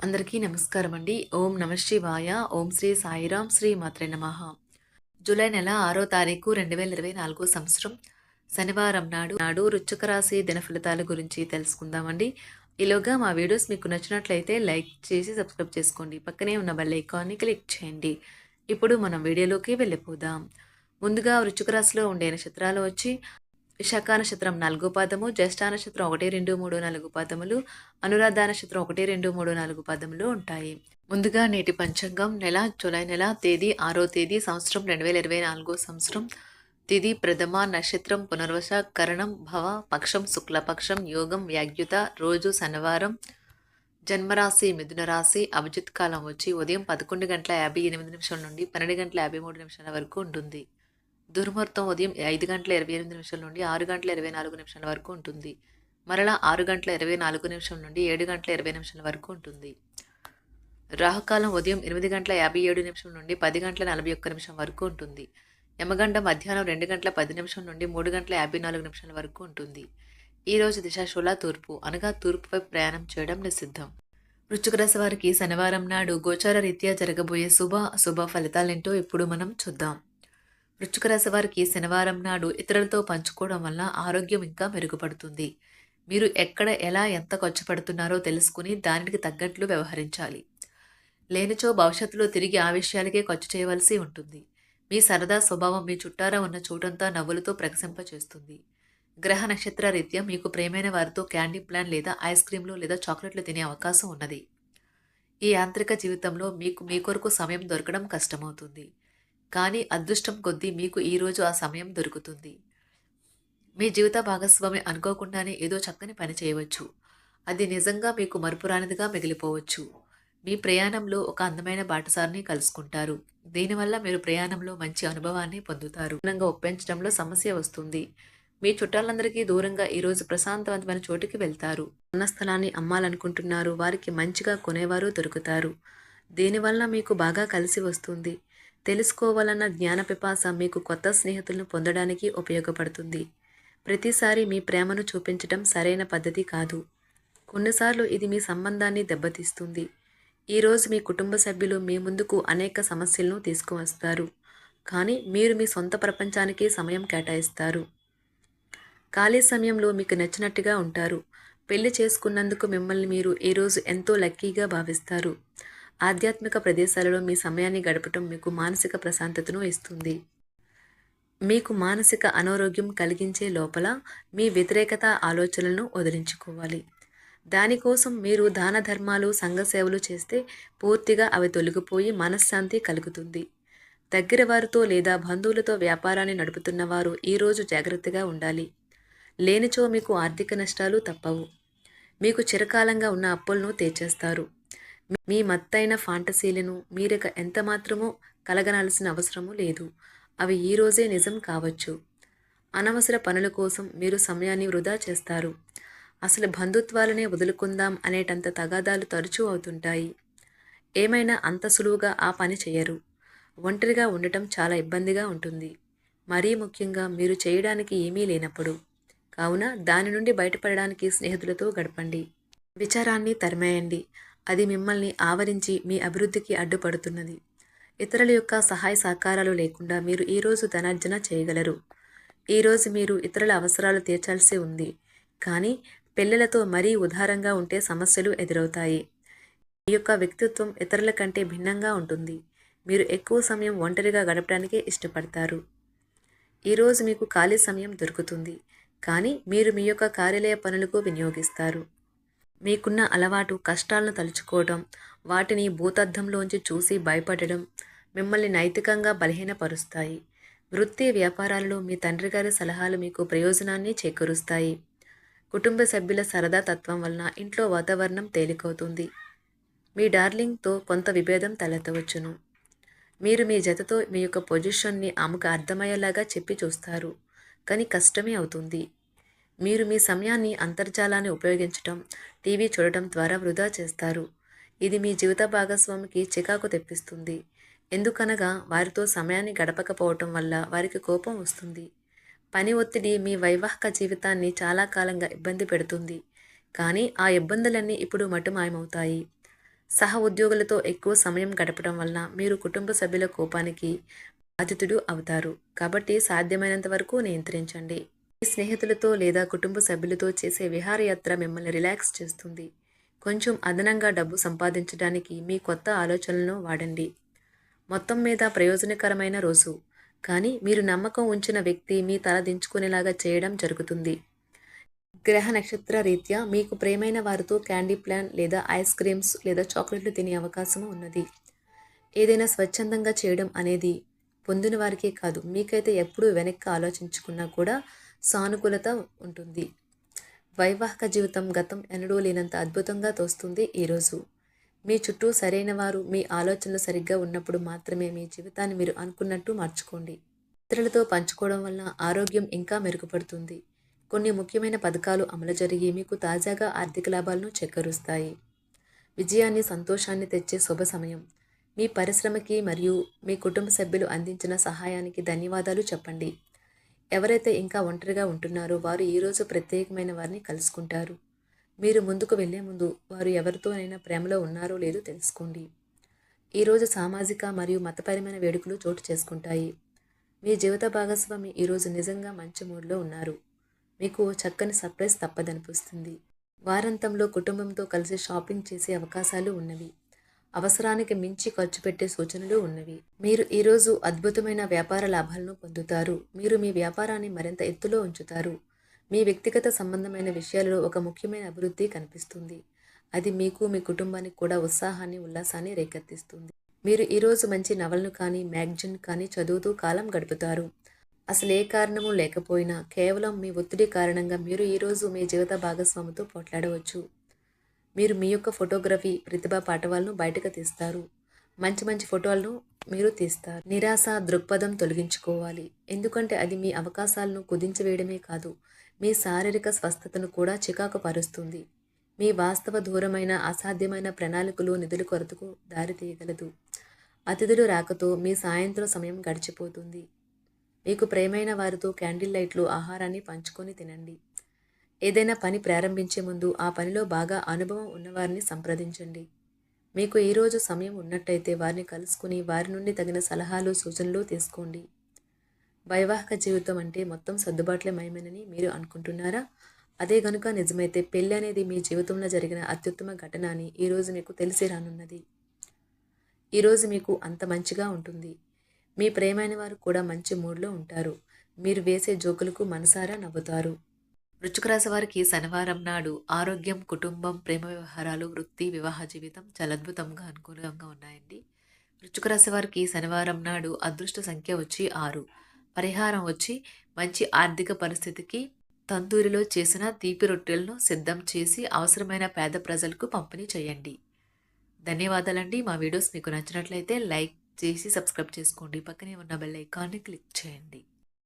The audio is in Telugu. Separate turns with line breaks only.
అందరికీ నమస్కారం అండి. ఓం నమ శివాయ. ఓం శ్రీ సాయిరాం. శ్రీ మాత్రే నమః. జూలై నెల 6వ తారీఖు 2024 సంవత్సరం శనివారం నాడు వృశ్చిక రాశి దిన ఫలితాల గురించి తెలుసుకుందామండి. ఈలోగా మా వీడియోస్ మీకు నచ్చినట్లయితే లైక్ చేసి సబ్స్క్రైబ్ చేసుకోండి. పక్కనే ఉన్న బెల్ ఐకాన్ని క్లిక్ చేయండి. ఇప్పుడు మనం వీడియోలోకి వెళ్ళిపోదాం. ముందుగా వృశ్చిక రాశిలో ఉండే నక్షత్రాలు వచ్చి విశాఖ నక్షత్రం 4 పాదము, జ్యేష్ఠ నక్షత్రం 1, 2, 3, 4 పాదములు, అనురాధ నక్షత్రం 1, 2, 3, 4 పాదములు ఉంటాయి. ముందుగా నేటి పంచాంగం జూలై నెల తేదీ 6వ తేదీ సంవత్సరం 2024 సంవత్సరం తిథి ప్రథమ నక్షత్రం పునర్వస కరణం భవ పక్షం శుక్లపక్షం యోగం వ్యాగ్యుత రోజు శనివారం జన్మరాశి మిథున రాశి అభిజిత్ కాలం వచ్చి ఉదయం 11:58 నుండి 12:53 వరకు ఉంటుంది. దుర్ముహూర్తం ఉదయం 5:28 నుండి 6:24 వరకు ఉంటుంది. మరలా 6:24 నుండి 7:20 వరకు ఉంటుంది. రాహుకాలం ఉదయం 8:57 నుండి 10:41 వరకు ఉంటుంది. యమగండం మధ్యాహ్నం 2:10 నుండి 3:54 వరకు ఉంటుంది. ఈ రోజు దిశాశూల తూర్పు అనగా తూర్పు వైపు ప్రయాణం చేయడం నిషిద్ధం. వృశ్చిక రాశి వారికి శనివారం నాడు గోచార రీత్యా జరగబోయే అశుభ ఫలితాలేంటో ఇప్పుడు మనం చూద్దాం. వృశ్చిక రాశి వారికి శనివారం నాడు ఇతరులతో పంచుకోవడం వల్ల ఆరోగ్యం ఇంకా మెరుగుపడుతుంది. మీరు ఎక్కడ ఎలా ఎంత ఖర్చు పెడుతున్నారో తెలుసుకుని దానికి తగ్గట్లు వ్యవహరించాలి. లేనిచో భవిష్యత్తులో తిరిగి ఆ విషయాలకే ఖర్చు చేయవలసి ఉంటుంది. మీ సరదా స్వభావం మీ చుట్టారా ఉన్న చోటంతా నవ్వులతో ప్రకాశింపచేస్తుంది. గ్రహ నక్షత్ర రీత్యా మీకు ప్రేమైన వారితో క్యాండీ ప్లాన్ లేదా ఐస్ క్రీంలు లేదా చాక్లెట్లు తినే అవకాశం ఉన్నది. ఈ యాంత్రిక జీవితంలో మీకు మీ కొరకు సమయం దొరకడం కష్టమవుతుంది. కానీ అదృష్టం కొద్దీ మీకు ఈరోజు ఆ సమయం దొరుకుతుంది. మీ జీవిత భాగస్వామి అనుకోకుండానే ఏదో చక్కని పని చేయవచ్చు. అది నిజంగా మీకు మరుపురానిదిగా మిగిలిపోవచ్చు. మీ ప్రయాణంలో ఒక అందమైన బాటసారిని కలుసుకుంటారు. దీనివల్ల మీరు ప్రయాణంలో మంచి అనుభవాన్ని పొందుతారు. ఒప్పించడంలో సమస్య వస్తుంది. మీ చుట్టాలందరికీ దూరంగా ఈరోజు ప్రశాంతవంతమైన చోటుకి వెళ్తారు. ఉన్న స్థలాన్ని అమ్మాలనుకుంటున్నారు. వారికి మంచిగా కొనేవారు దొరుకుతారు. దీనివల్ల మీకు బాగా కలిసి వస్తుంది. తెలుసుకోవాలన్న జ్ఞాన పిపాస మీకు కొత్త స్నేహితులను పొందడానికి ఉపయోగపడుతుంది. ప్రతిసారి మీ ప్రేమను చూపించడం సరైన పద్ధతి కాదు. కొన్నిసార్లు ఇది మీ సంబంధాన్ని దెబ్బతీస్తుంది. ఈరోజు మీ కుటుంబ సభ్యులు మీ ముందుకు అనేక సమస్యలను తీసుకువస్తారు. కానీ మీరు మీ సొంత ప్రపంచానికి సమయం కేటాయిస్తారు. ఖాళీ సమయంలో మీకు నచ్చినట్టుగా ఉంటారు. పెళ్లి చేసుకున్నందుకు మిమ్మల్ని మీరు ఈరోజు ఎంతో లక్కీగా భావిస్తారు. ఆధ్యాత్మిక ప్రదేశాలలో మీ సమయాన్ని గడపటం మీకు మానసిక ప్రశాంతతను ఇస్తుంది. మీకు మానసిక అనారోగ్యం కలిగించే లోపల మీ వ్యతిరేకత ఆలోచనలను వదిలించుకోవాలి. దానికోసం మీరు దాన ధర్మాలు సంఘ సేవలు చేస్తే పూర్తిగా అవి తొలగిపోయి మనశ్శాంతి కలుగుతుంది. దగ్గర వారితో లేదా బంధువులతో వ్యాపారాన్ని నడుపుతున్న వారు ఈరోజు జాగ్రత్తగా ఉండాలి. లేనిచో మీకు ఆర్థిక నష్టాలు తప్పవు. మీకు చిరకాలంగా ఉన్న అప్పులను తీర్చేస్తారు. మీ మత్తైన ఫాంటసీలను మీరిక ఎంతమాత్రమూ కలగనాల్సిన అవసరము లేదు. అవి ఈరోజే నిజం కావచ్చు. అనవసర పనుల కోసం మీరు సమయాన్ని వృధా చేస్తారు. అసలు బంధుత్వాలనే వదులుకుందాం అనేటంత తగాదాలు తరచూ అవుతుంటాయి. ఏమైనా అంత సులువుగా ఆ పని చేయరు. ఒంటరిగా ఉండటం చాలా ఇబ్బందిగా ఉంటుంది. మరీ ముఖ్యంగా మీరు చేయడానికి ఏమీ లేనప్పుడు. కావున దాని నుండి బయటపడడానికి స్నేహితులతో గడపండి. విచారాన్ని తరిమేయండి. అది మిమ్మల్ని ఆవరించి మీ అభివృద్ధికి అడ్డుపడుతున్నది. ఇతరుల యొక్క సహాయ సహకారాలు లేకుండా మీరు ఈరోజు ధనార్జన చేయగలరు. ఈరోజు మీరు ఇతరుల అవసరాలు తీర్చాల్సి ఉంది. కానీ పిల్లలతో మరీ ఉదారంగా ఉంటే సమస్యలు ఎదురవుతాయి. మీ యొక్క వ్యక్తిత్వం ఇతరుల కంటే భిన్నంగా ఉంటుంది. మీరు ఎక్కువ సమయం ఒంటరిగా గడపడానికే ఇష్టపడతారు. ఈరోజు మీకు ఖాళీ సమయం దొరుకుతుంది. కానీ మీరు మీ యొక్క కార్యాలయ పనులకు వినియోగిస్తారు. మీకున్న అలవాటు కష్టాలను తలుచుకోవడం, వాటిని భూతద్దంలోంచి చూసి భయపడడం మిమ్మల్ని నైతికంగా బలహీనపరుస్తాయి. వృత్తి వ్యాపారాలలో మీ తండ్రి గారి సలహాలు మీకు ప్రయోజనాన్ని చేకూరుస్తాయి. కుటుంబ సభ్యుల సరదా తత్వం వలన ఇంట్లో వాతావరణం తేలికవుతుంది. మీ డార్లింగ్తో కొంత విభేదం తలెత్తవచ్చును. మీరు మీ జతతో మీ యొక్క పొజిషన్ని ఆమెకు అర్థమయ్యేలాగా చెప్పి చూస్తారు. కానీ కష్టమే అవుతుంది. మీరు మీ సమయాన్ని అంతర్జాలాన్ని ఉపయోగించటం, టీవీ చూడటం ద్వారా వృధా చేస్తారు. ఇది మీ జీవిత భాగస్వామికి చికాకు తెప్పిస్తుంది. ఎందుకనగా వారితో సమయాన్ని గడపకపోవటం వల్ల వారికి కోపం వస్తుంది. పని ఒత్తిడి మీ వైవాహిక జీవితాన్ని చాలా కాలంగా ఇబ్బంది పెడుతుంది. కానీ ఆ ఇబ్బందులన్నీ ఇప్పుడు మటుమాయమవుతాయి. సహ ఉద్యోగులతో ఎక్కువ సమయం గడపడం వలన మీరు కుటుంబ సభ్యుల కోపానికి బాధితుడు అవుతారు. కాబట్టి సాధ్యమైనంత వరకు నియంత్రించండి. మీ స్నేహితులతో లేదా కుటుంబ సభ్యులతో చేసే విహారయాత్ర మిమ్మల్ని రిలాక్స్ చేస్తుంది. కొంచెం అదనంగా డబ్బు సంపాదించడానికి మీ కొత్త ఆలోచనలను వాడండి. మొత్తం మీద ప్రయోజనకరమైన రోజు. కానీ మీరు నమ్మకం ఉంచిన వ్యక్తి మీ తల దించుకునేలాగా చేయడం జరుగుతుంది. గ్రహ నక్షత్ర రీత్యా మీకు ప్రియమైన వారితో క్యాండీ ప్లాన్ లేదా ఐస్ క్రీమ్స్ లేదా చాక్లెట్లు తినే అవకాశం ఉన్నది. ఏదైనా స్వచ్ఛందంగా చేయడం అనేది పొందిన వారికే కాదు, మీకైతే ఎప్పుడూ వెనక్కి ఆలోచించుకున్నా కూడా సానుకూలత ఉంటుంది. వైవాహిక జీవితం గతం ఎన్నడూ లేనంత అద్భుతంగా తోస్తుంది ఈరోజు. మీ చుట్టూ సరైన వారు, మీ ఆలోచనలు సరిగ్గా ఉన్నప్పుడు మాత్రమే మీ జీవితాన్ని మీరు అనుకున్నట్టు మార్చుకోండి. ఇతరులతో పంచుకోవడం వల్ల ఆరోగ్యం ఇంకా మెరుగుపడుతుంది. కొన్ని ముఖ్యమైన పథకాలు అమలు జరిగి మీకు తాజాగా ఆర్థిక లాభాలను చేకూరుస్తాయి. విజయాన్ని, సంతోషాన్ని తెచ్చే శుభ సమయం. మీ పరిశ్రమకి మరియు మీ కుటుంబ సభ్యులు అందించిన సహాయానికి ధన్యవాదాలు చెప్పండి. ఎవరైతే ఇంకా ఒంటరిగా ఉంటున్నారో వారు ఈరోజు ప్రత్యేకమైన వారిని కలుసుకుంటారు. మీరు ముందుకు వెళ్లే ముందు వారు ఎవరితోనైనా ప్రేమలో ఉన్నారో లేదో తెలుసుకోండి. ఈరోజు సామాజిక మరియు మతపరమైన వేడుకలు చోటు చేసుకుంటాయి. మీ జీవిత భాగస్వామి ఈరోజు నిజంగా మంచి మూడ్లో ఉన్నారు. మీకు చక్కని సర్ప్రైజ్ తప్పదనిపిస్తుంది. వారాంతంలో కుటుంబంతో కలిసి షాపింగ్ చేసే అవకాశాలు ఉన్నవి. అవసరానికి మించి ఖర్చు పెట్టే సూచనలు ఉన్నవి. మీరు ఈరోజు అద్భుతమైన వ్యాపార లాభాలను పొందుతారు. మీరు మీ వ్యాపారాన్ని మరింత ఎత్తులో ఉంచుతారు. మీ వ్యక్తిగత సంబంధమైన విషయాలలో ఒక ముఖ్యమైన అభివృద్ధి కనిపిస్తుంది. అది మీకు, మీ కుటుంబానికి కూడా ఉత్సాహాన్ని, ఉల్లాసాన్ని రేకెత్తిస్తుంది. మీరు ఈరోజు మంచి నవలను కానీ, మ్యాగజైన్ కానీ చదువుతూ కాలం గడుపుతారు. అసలు ఏ కారణము లేకపోయినా కేవలం మీ ఒత్తిడి కారణంగా మీరు ఈరోజు మీ జీవిత భాగస్వామితో పోట్లాడవచ్చు. మీరు మీ యొక్క ఫోటోగ్రఫీ ప్రతిభా పాఠవాలను బయటకు తీస్తారు. మంచి మంచి ఫోటోలను మీరు తీస్తారు. నిరాశ దృక్పథం తొలగించుకోవాలి. ఎందుకంటే అది మీ అవకాశాలను కుదించివేయడమే కాదు, మీ శారీరక స్వస్థతను కూడా చికాకు పరుస్తుంది. మీ వాస్తవ దూరమైన అసాధ్యమైన ప్రణాళికలు నిధుల కొరతకు దారితీయగలదు. అతిథులు రాకతో మీ సాయంత్రం సమయం గడిచిపోతుంది. మీకు ప్రియమైన వారితో క్యాండిల్ లైట్లు, ఆహారాన్ని పంచుకొని తినండి. ఏదైనా పని ప్రారంభించే ముందు ఆ పనిలో బాగా అనుభవం ఉన్నవారిని సంప్రదించండి. మీకు ఈరోజు సమయం ఉన్నట్టయితే వారిని కలుసుకుని వారి నుండి తగిన సలహాలు, సూచనలు తీసుకోండి. వైవాహిక జీవితం అంటే మొత్తం సర్దుబాట్లే మయమేనని మీరు అనుకుంటున్నారా? అదే గనుక నిజమైతే పెళ్ళి అనేది మీ జీవితంలో జరిగిన అత్యుత్తమ ఘటన అని ఈరోజు మీకు తెలిసి రానున్నది. ఈరోజు మీకు అంత మంచిగా ఉంటుంది. మీ ప్రియమైన వారు కూడా మంచి మూడ్లో ఉంటారు. మీరు వేసే జోకులకు మనసారా నవ్వుతారు. వృశ్చిక రాశి వారికి శనివారం నాడు ఆరోగ్యం, కుటుంబం, ప్రేమ వ్యవహారాలు, వృత్తి, వివాహ జీవితం చాలా అద్భుతంగా అనుకూలంగా ఉన్నాయండి. వృశ్చిక రాశి వారికి శనివారం నాడు అదృష్ట సంఖ్య వచ్చి 6. పరిహారం వచ్చి మంచి ఆర్థిక పరిస్థితికి తందూరిలో చేసిన తీపి రొట్టెలను సిద్ధం చేసి అవసరమైన పేద ప్రజలకు పంపిణీ చేయండి. ధన్యవాదాలండి. మా వీడియోస్ మీకు నచ్చినట్లయితే లైక్ చేసి సబ్స్క్రైబ్ చేసుకోండి. పక్కనే ఉన్న బెల్ ఐకాన్ని క్లిక్ చేయండి.